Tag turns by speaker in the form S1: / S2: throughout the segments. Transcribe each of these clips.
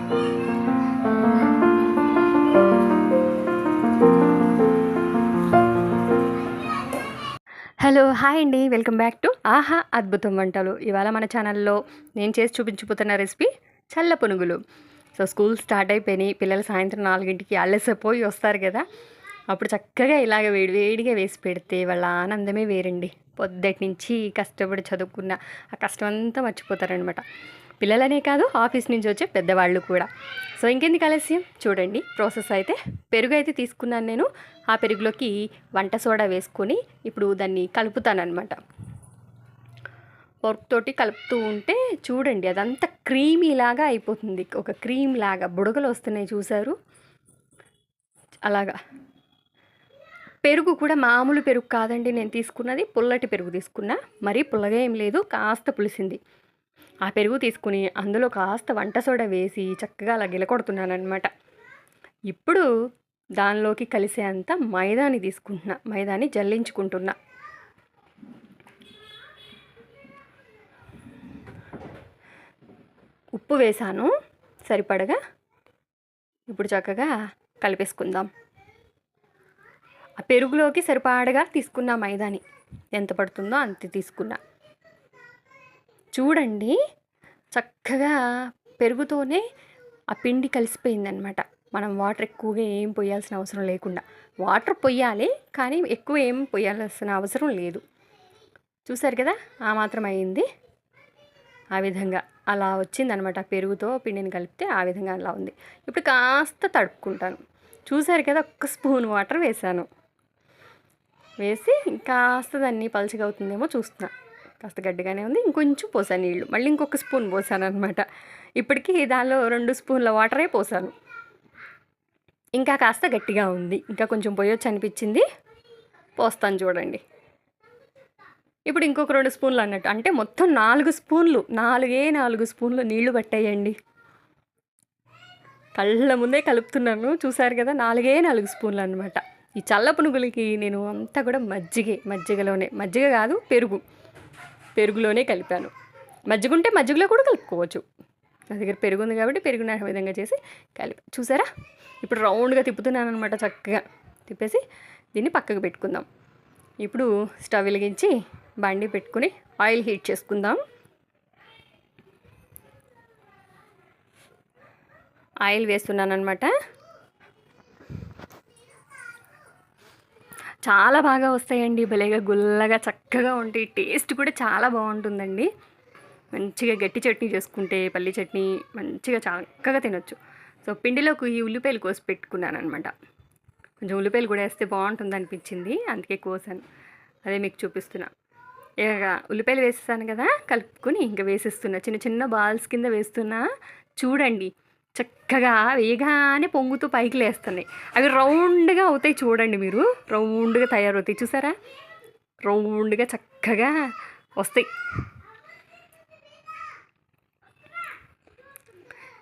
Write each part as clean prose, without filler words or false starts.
S1: Hello hi అండి, welcome back to ఆహా అద్భుతం వంటలు. ఇవాళ మన ఛానల్లో నేను చేసి చూపించబోతున్న రెసిపీ చల్ల పునుగులు. సో స్కూల్ స్టార్ట్ అయిపోయినాయి, పిల్లలు సాయంత్రం 4ంటికి అల్లసిపోయి వస్తారు కదా, అప్పుడు చక్కగా ఇలాగ వేడివేడిగా వేసి పెడితే వాళ్ళ ఆనందమే వేరండి. పొద్దుటి నుంచి కష్టపడి చదువుకున్న ఆ కష్టం అంతా మర్చిపోతారనమాట. పిల్లలనే కాదు, ఆఫీస్ నుంచి వచ్చే పెద్దవాళ్ళు కూడా. సో ఇంకెందుకు ఆలస్యం, చూడండి ప్రాసెస్. అయితే పెరుగు అయితే తీసుకున్నాను నేను. ఆ పెరుగులోకి వంట సోడా వేసుకొని ఇప్పుడు దాన్ని కలుపుతానమాట. ఫోర్క్ తోటి కలుపుతూ ఉంటే చూడండి అదంతా క్రీమీ లాగా అయిపోతుంది. ఒక క్రీమ్ లాగా బుడగలు వస్తున్నాయి, చూసారు? అలాగా. పెరుగు కూడా మామూలు పెరుగు కాదండి నేను తీసుకున్నది, పుల్లటి పెరుగు తీసుకున్నా. మరీ పుల్లగా ఏం లేదు, కాస్త పులిసింది. ఆ పెరుగు తీసుకుని అందులో కాస్త వంట సోడా వేసి చక్కగా అలా గిలకొడుతున్నానమాట. ఇప్పుడు దానిలోకి కలిసే అంత మైదాని తీసుకుంటున్నా, మైదాని జల్లించుకుంటున్నా. ఉప్పు వేసాను సరిపడగా. ఇప్పుడు చక్కగా కలిపేసుకుందాం. ఆ పెరుగులోకి సరిపడగా తీసుకున్నా మైదాని, ఎంత పడుతుందో అంత తీసుకున్నా. చూడండి చక్కగా పెరుగుతోనే ఆ పిండి కలిసిపోయిందనమాట. మనం వాటర్ ఎక్కువగా ఏం పొయ్యాల్సిన అవసరం లేకుండా. వాటర్ పొయ్యాలి కానీ ఎక్కువ ఏం పొయ్యాల్సిన అవసరం లేదు. చూసారు కదా, ఆ మాత్రం అయింది. ఆ విధంగా అలా వచ్చిందనమాట. పెరుగుతో పిండిని కలిపితే ఆ విధంగా అలా ఉంది. ఇప్పుడు కాస్త తడుపుకుంటాను. చూసారు కదా, ఒక్క స్పూన్ వాటర్ వేసాను. వేసి కాస్త దాన్ని పలుచగా అవుతుందేమో చూస్తున్నా. కాస్త గడ్డిగానే ఉంది, ఇంకొంచెం పోసాను నీళ్ళు. మళ్ళీ ఇంకొక స్పూన్ పోసాను అనమాట. ఇప్పటికీ దానిలో 2 స్పూన్ల వాటరే పోసాను. ఇంకా కాస్త గట్టిగా ఉంది, ఇంకా కొంచెం పోయొచ్చు అనిపించింది, పోస్తాను చూడండి. ఇప్పుడు ఇంకొక 2 స్పూన్లు అన్నట్టు, అంటే మొత్తం 4 స్పూన్లు, 4 స్పూన్లు నీళ్లు పట్టాయండి. కళ్ళ ముందే కలుపుతున్నాను, చూసారు కదా, 4 స్పూన్లు అనమాట. ఈ చల్ల పునుగులకి నేను అంతా కూడా మజ్జిగలోనే, మజ్జిగ కాదు పెరుగులోనే కలిపాను. మజ్జిగ ఉంటే మజ్జిగలో కూడా కలుపుకోవచ్చు. నా దగ్గర పెరుగు ఉంది కాబట్టి పెరుగుని ఆ విధంగా చేసి కలిపి. చూసారా, ఇప్పుడు రౌండ్గా తిప్పుతున్నాను అనమాట. చక్కగా తిప్పేసి దీన్ని పక్కకు పెట్టుకుందాం. ఇప్పుడు స్టవ్ వెలిగించి బండి పెట్టుకుని ఆయిల్ హీట్ చేసుకుందాం. ఆయిల్ వేస్తున్నాను అనమాట. చాలా బాగా వస్తాయండి, భలేగా గుల్లగా చక్కగా ఉంటాయి. టేస్ట్ కూడా చాలా బాగుంటుందండి. మంచిగా గట్టి చట్నీ చేసుకుంటే, పల్లి చట్నీ మంచిగా చక్కగా తినొచ్చు. సో పిండిలోకి ఈ ఉల్లిపాయలు కోసి పెట్టుకున్నాను అనమాట. కొంచెం ఉల్లిపాయలు కూడా వేస్తే బాగుంటుంది అనిపించింది, అందుకే కోసాను. అదే మీకు చూపిస్తున్నా. ఇక ఉల్లిపాయలు వేసేసాను కదా, కలుపుకొని ఇంకా వేసేస్తున్నా. చిన్న చిన్న బాల్స్ కింద వేస్తున్నా. చూడండి చక్కగా వేగానే పొంగుతూ పైకి లేస్తున్నాయి. అవి రౌండ్గా అవుతాయి, చూడండి మీరు, రౌండ్గా తయారవుతాయి. చూసారా, రౌండ్గా చక్కగా వస్తాయి.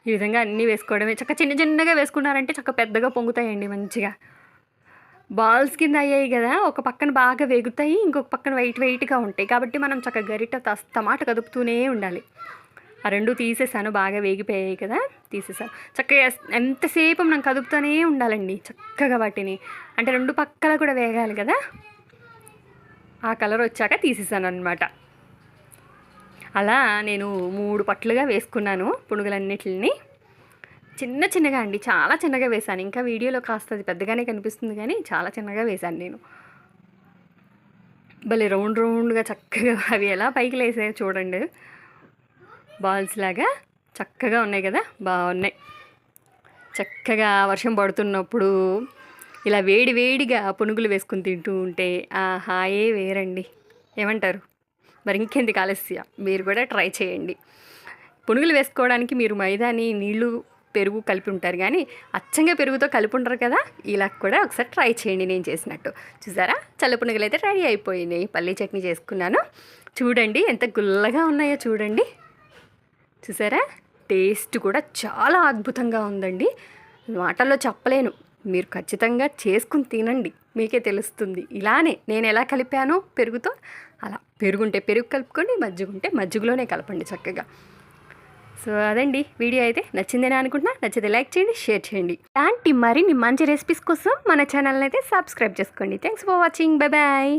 S1: ఈ విధంగా అన్నీ వేసుకోవడమే. చక్క చిన్న చిన్నగా వేసుకున్నారంటే చక్క పెద్దగా పొంగుతాయండి మంచిగా. బాల్స్ కింద అయ్యాయి కదా, ఒక పక్కన బాగా వేగుతాయి, ఇంకొక పక్కన వెయిట్గా ఉంటాయి. కాబట్టి మనం చక్క గరిట టమాట కదుపుతూనే ఉండాలి. ఆ 2 తీసేసాను, బాగా వేగిపోయాయి కదా, తీసేసాను. చక్కగా ఎంతసేపు మనం కదుపుతూనే ఉండాలండి చక్కగా వాటిని, అంటే 2 పక్కల కూడా వేగాలి కదా. ఆ కలర్ వచ్చాక తీసేసాను అనమాట. అలా నేను 3 పట్లుగా వేసుకున్నాను పునుగులన్నిటిని. చిన్నగా అండి, చాలా చిన్నగా వేశాను. ఇంకా వీడియోలో కాస్త అది పెద్దగానే కనిపిస్తుంది కానీ చాలా చిన్నగా వేశాను నేను. భలే రౌండ్గా చక్కగా అవి ఎలా పైకి లేసాయో చూడండి, బాల్స్ లాగా చక్కగా ఉన్నాయి కదా, బాగున్నాయి. చక్కగా వర్షం పడుతున్నప్పుడు ఇలా వేడిగా పునుగులు వేసుకుని తింటూ ఉంటే ఆ హాయే వేరండి. ఏమంటారు? మరి ఇంకెందుకు ఆలస్యం, మీరు కూడా ట్రై చేయండి. పునుగులు వేసుకోవడానికి మీరు మైదాని, నీళ్ళు, పెరుగు కలిపి ఉంటారు కానీ అచ్చంగా పెరుగుతో కలిపి ఉంటారు కదా, ఇలా కూడా ఒకసారి ట్రై చేయండి నేను చేసినట్టు. చూసారా, చల్ల పునుగులు అయితే రెడీ అయిపోయినాయి. పల్లీ చట్నీ చేసుకున్నాను. చూడండి ఎంత గుల్లగా ఉన్నాయో చూడండి. చూసారా, టేస్ట్ కూడా చాలా అద్భుతంగా ఉందండి. మాటల్లో చెప్పలేను. మీరు ఖచ్చితంగా చేసుకుని తినండి, మీకే తెలుస్తుంది. ఇలానే నేను ఎలా కలిపానో పెరుగుతో, అలా పెరుగుంటే పెరుగు కలుపుకోండి, మజ్జిగుంటే మజ్జిగలోనే కలపండి చక్కగా. సో అదండి వీడియో అయితే నచ్చిందని అనుకుంటున్నా. నచ్చితే లైక్ చేయండి, షేర్ చేయండి. ఇలాంటి మరిన్ని మంచి రెసిపీస్ కోసం మన ఛానల్ని అయితే సబ్స్క్రైబ్ చేసుకోండి. Thanks for watching. Bye bye.